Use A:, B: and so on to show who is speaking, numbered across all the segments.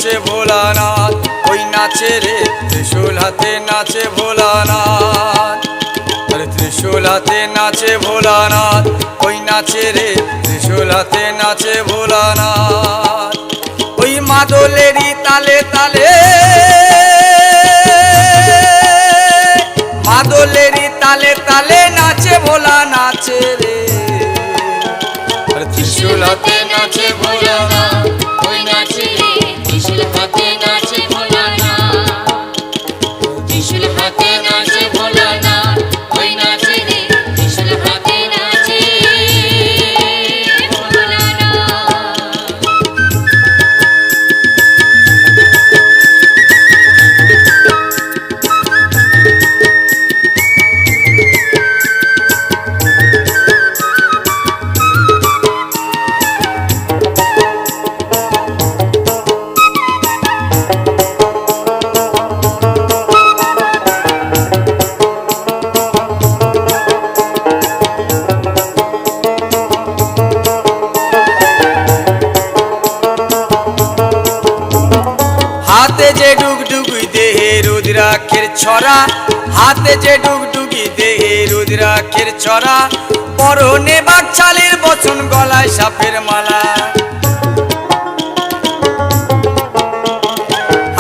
A: নাচে ভোলানাথ, ওই নাচে রে ত্রিশূল হাতে নাচে ভোলানাথ। আরে ত্রিশূল হাতে নাচে ভোলানাথ, ওই নাচে রে ত্রিশূল হাতে নাচে ভোলানাথ। ওই মাদলেরই তালে তালে, মাদলেরই তালে তালে নাচে ভোলা নাচে রে। ত্রিশূল হাতে নাচে ভোলানাথ,
B: ওই নাচে রে ত্রিশূল হাতে নাচে ভোলানাথ। ত্রিশূল হাতে নাচে ভোলানাথ, ওই নাচে রে ত্রিশূল হাতে নাচে ভোলানাথ।
A: হাতে যে ডুগডুগি দেহে রুদ্রাক্ষের ছড়া, হাতে যে ডুগডুগি দেহে রুদ্রাক্ষের ছড়া, পরনে বাকছালের বচন গলায় সাপের মালা।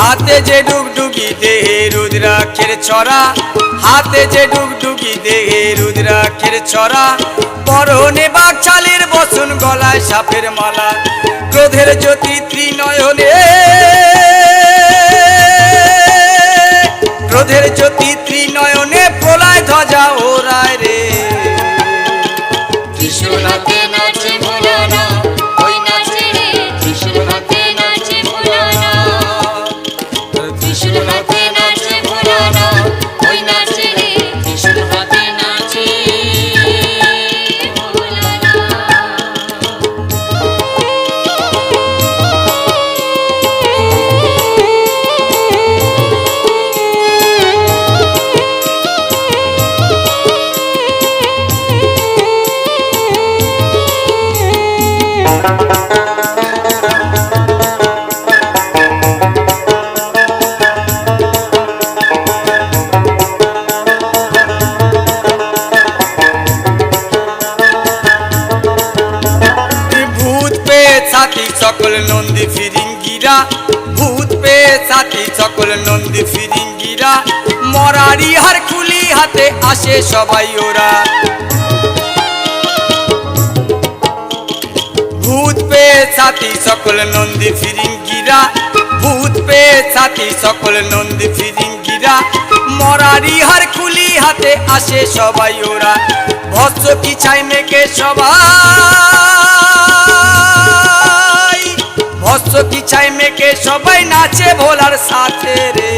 A: হাতে যে ডুগডুগি দেহে রুদ্রাক্ষের ছড়া, হাতে যে ডুগডুগি দেহে রুদ্রাক্ষের ছড়া, পরনে বাকছালের বচন গলায় সাপের মালা। ক্রোধের জ্যোতি ত্রিনয়নে, ক্রোধের জ্যোতি ত্রিনয়নে প্রলয় ধ্বজা ওরায় রে।
B: ত্রিশূল হাতে নাচে ভোলানাথ, ওই নাচে রে ত্রিশূল হাতে নাচে ভোলানাথ। ত্রিশূল হাতে নাচে ভোলানাথ, ওই নাচে রে ত্রিশূল হাতে নাচে ভোলানাথ।
A: ভূত পেয়ে ছাতি সকল নন্দী ফিরিঙ্গিরা, ভূত পেয়ে ছাতি সকল নন্দী ফিরিঙ্গিরা, মরারি হার খুলি হাতে আসে সবাই ওরা। ভূত পেয়ে ছাতি সকল নন্দী ফিরিঙ্গিরা, ভূত পেয়ে ছাতি সকল নন্দী ফিরিঙ্গিরা, মরারি হার খুলি হাতে আসে সবাই ওরা। ভস্য কিছাই মেঘে সবাই, ভস্য কিছাই মেঘে সবাই নাচে ভোলার সাথে রে।